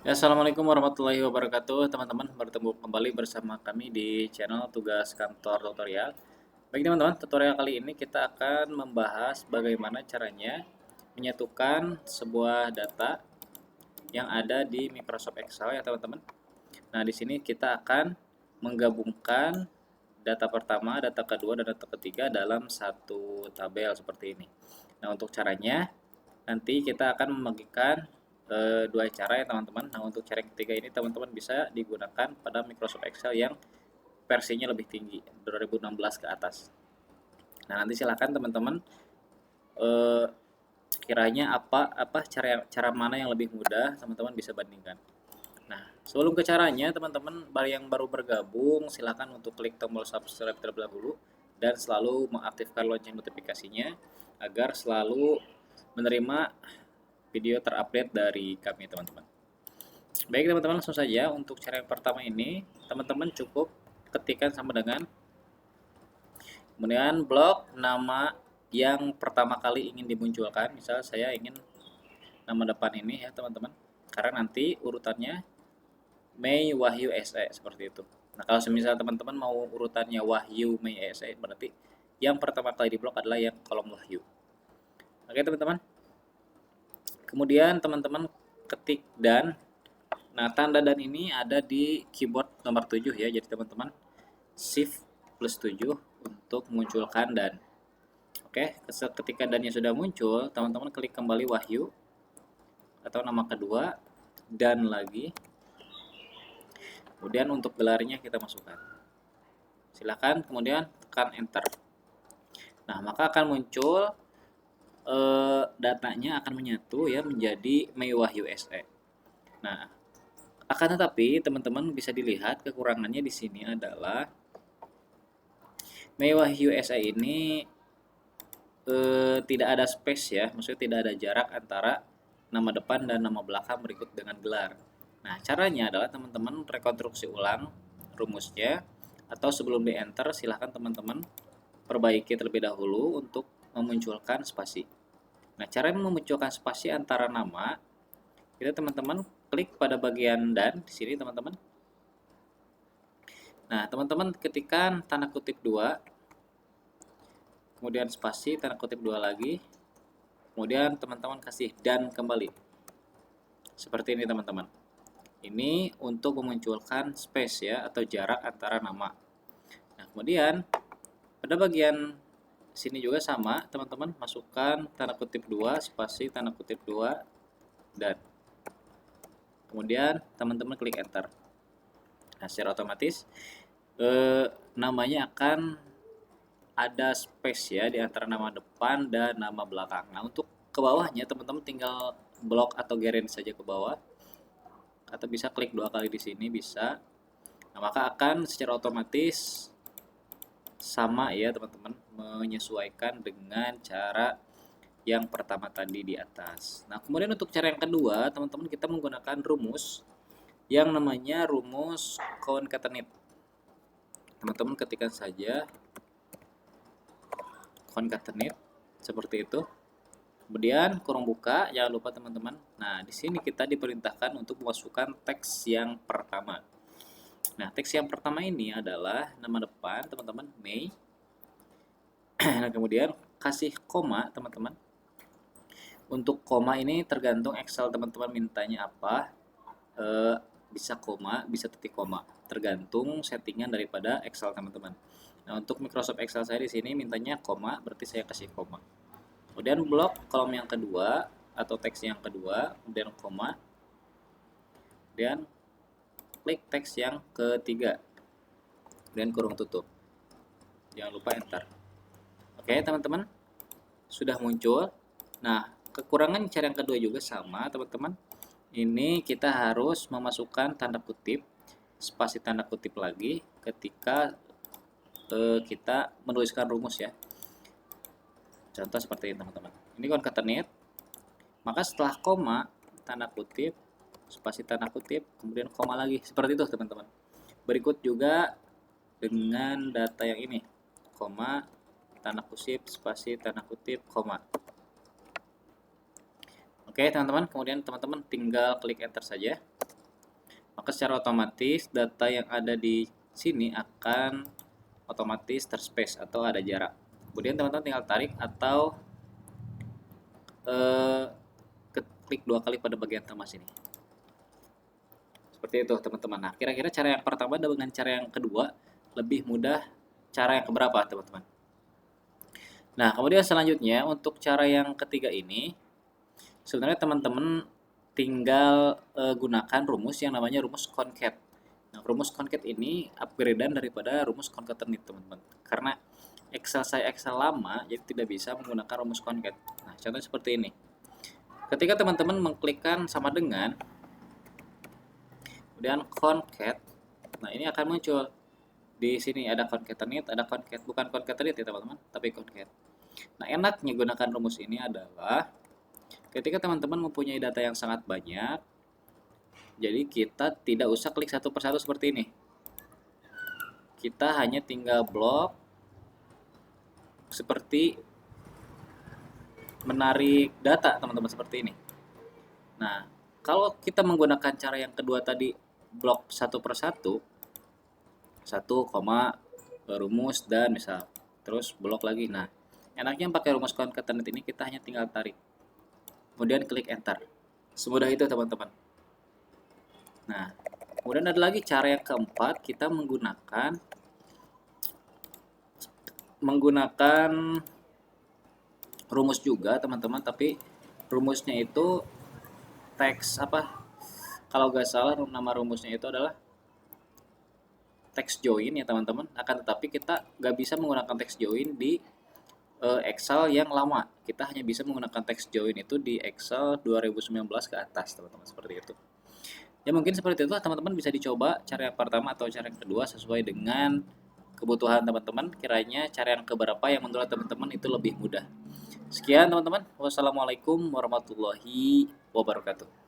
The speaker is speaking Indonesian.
Ya, Assalamualaikum warahmatullahi wabarakatuh, teman-teman. Bertemu kembali bersama kami di channel Tugas Kantor Tutorial. Baik, teman-teman, tutorial kali ini kita akan membahas bagaimana caranya menyatukan sebuah data yang ada di Microsoft Excel ya, teman-teman. Nah, di sini kita akan menggabungkan data pertama, data kedua, dan data ketiga dalam satu tabel seperti ini. Nah, untuk caranya nanti kita akan membagikan dua cara ya teman-teman. Nah, untuk cara yang ketiga ini teman-teman bisa digunakan pada Microsoft Excel yang versinya lebih tinggi 2016 ke atas. Nah, nanti silakan teman-teman eh, kiranya apa cara cara mana yang lebih mudah, teman-teman bisa bandingkan. Nah, sebelum ke caranya, teman-teman yang baru bergabung silakan untuk klik tombol subscribe terlebih dahulu dan selalu mengaktifkan lonceng notifikasinya agar selalu menerima video terupdate dari kami, teman-teman. Baik, teman-teman, langsung saja untuk cara yang pertama ini, teman-teman cukup ketikkan sama dengan kemudian blok nama yang pertama kali ingin dimunculkan. Misal saya ingin nama depan ini ya, teman-teman. Karena nanti urutannya Mei Wahyu SE seperti itu. Nah, kalau semisal teman-teman mau urutannya Wahyu Mei SE, berarti yang pertama kali di blok adalah yang kolom Wahyu. Oke, teman-teman. Kemudian teman-teman ketik dan. Nah, tanda dan ini ada di keyboard nomor 7 ya. Jadi teman-teman shift plus 7 untuk munculkan dan. Oke, ketika dannya sudah muncul, teman-teman klik kembali Wahyu atau nama kedua dan lagi. Kemudian untuk gelarnya kita masukkan. Silakan kemudian tekan enter. Nah, maka akan muncul datanya akan menyatu ya menjadi Mei Wahyu SE. Nah, akan tetapi teman-teman bisa dilihat kekurangannya di sini adalah Mei Wahyu SE ini tidak ada space ya, maksudnya tidak ada jarak antara nama depan dan nama belakang berikut dengan gelar. Nah, caranya adalah teman-teman rekonstruksi ulang rumusnya atau sebelum di enter silahkan teman-teman perbaiki terlebih dahulu untuk memunculkan spasi. Nah, cara memunculkan spasi antara nama, kita teman-teman klik pada bagian dan di sini teman-teman. Nah, teman-teman ketikkan tanda kutip 2, kemudian spasi tanda kutip 2 lagi, kemudian teman-teman kasih dan kembali. Seperti ini teman-teman. Ini untuk memunculkan space ya atau jarak antara nama. Nah, kemudian pada bagian sini juga sama, teman-teman masukkan tanda kutip 2, spasi tanda kutip 2 dan kemudian teman-teman klik enter. Nah, secara otomatis namanya akan ada space ya di antara nama depan dan nama belakang. Nah, untuk ke bawahnya teman-teman tinggal blok atau gerin saja ke bawah atau bisa klik 2 kali di sini bisa. Nah, maka akan secara otomatis sama ya teman-teman menyesuaikan dengan cara yang pertama tadi di atas. Nah, kemudian untuk cara yang kedua, teman-teman kita menggunakan rumus yang namanya rumus concatenate. Teman-teman ketikkan saja concatenate seperti itu. Kemudian kurung buka, jangan lupa teman-teman. Nah, di sini kita diperintahkan untuk memasukkan teks yang pertama. Nah, teks yang pertama ini adalah nama depan teman-teman Mei. Nah, kemudian kasih koma teman-teman. Untuk koma ini tergantung Excel teman-teman mintanya apa. Bisa koma, bisa titik koma, tergantung settingan daripada Excel teman-teman. Nah, untuk Microsoft Excel saya di sini mintanya koma, berarti saya kasih koma. Kemudian blok kolom yang kedua atau teks yang kedua, kemudian koma, kemudian klik teks yang ketiga, dan kurung tutup. Jangan lupa enter. Oke teman-teman, sudah muncul. Nah, kekurangan cara yang kedua juga sama teman-teman. Ini kita harus memasukkan tanda kutip, spasi tanda kutip lagi ketika kita menuliskan rumus ya. Contoh seperti ini teman-teman. Ini concatenate. Maka setelah koma, tanda kutip, spasi tanda kutip, kemudian koma lagi. Seperti itu teman-teman. Berikut juga dengan data yang ini. Koma, tanda kutip, spasi tanda kutip, koma. Oke teman-teman, kemudian teman-teman tinggal klik enter saja. maka secara otomatis data yang ada di sini akan otomatis terspace atau ada jarak. Kemudian teman-teman tinggal tarik atau klik 2 kali pada bagian tambah sini. Seperti itu teman-teman. Nah, kira-kira cara yang pertama dengan cara yang kedua lebih mudah cara yang keberapa teman-teman? Nah, kemudian selanjutnya untuk cara yang ketiga ini sebenarnya teman-teman tinggal gunakan rumus yang namanya rumus concat. Nah, rumus concat ini upgradean daripada rumus concatenate teman-teman. Karena Excel saya Excel lama, jadi tidak bisa menggunakan rumus concat. Nah, contohnya seperti ini. Ketika teman-teman mengklikkan sama dengan, kemudian concat, nah ini akan muncul di sini ada concatenate, ada concat, bukan concatenate ya teman-teman, tapi concat. Nah, enaknya gunakan rumus ini adalah ketika teman-teman mempunyai data yang sangat banyak, jadi kita tidak usah klik satu persatu seperti ini. Kita hanya tinggal blok seperti menarik data teman-teman seperti ini. Nah, kalau kita menggunakan cara yang kedua tadi, blok satu persatu, 1, rumus dan misal, terus blok lagi. Nah, enaknya pakai rumus concatenate ini kita hanya tinggal tarik, kemudian klik enter. Semudah itu teman-teman. Nah, kemudian ada lagi cara yang keempat, kita menggunakan rumus juga teman-teman, tapi rumusnya itu teks apa? Kalau nggak salah nama rumusnya itu adalah text join ya teman-teman. Akan tetapi kita nggak bisa menggunakan text join di Excel yang lama. Kita hanya bisa menggunakan text join itu di Excel 2019 ke atas teman-teman, seperti itu. Ya mungkin seperti itu teman-teman, bisa dicoba cara yang pertama atau cara yang kedua sesuai dengan kebutuhan teman-teman. Kiranya cara yang keberapa yang menurut teman-teman itu lebih mudah. Sekian teman-teman. Wassalamualaikum warahmatullahi wabarakatuh.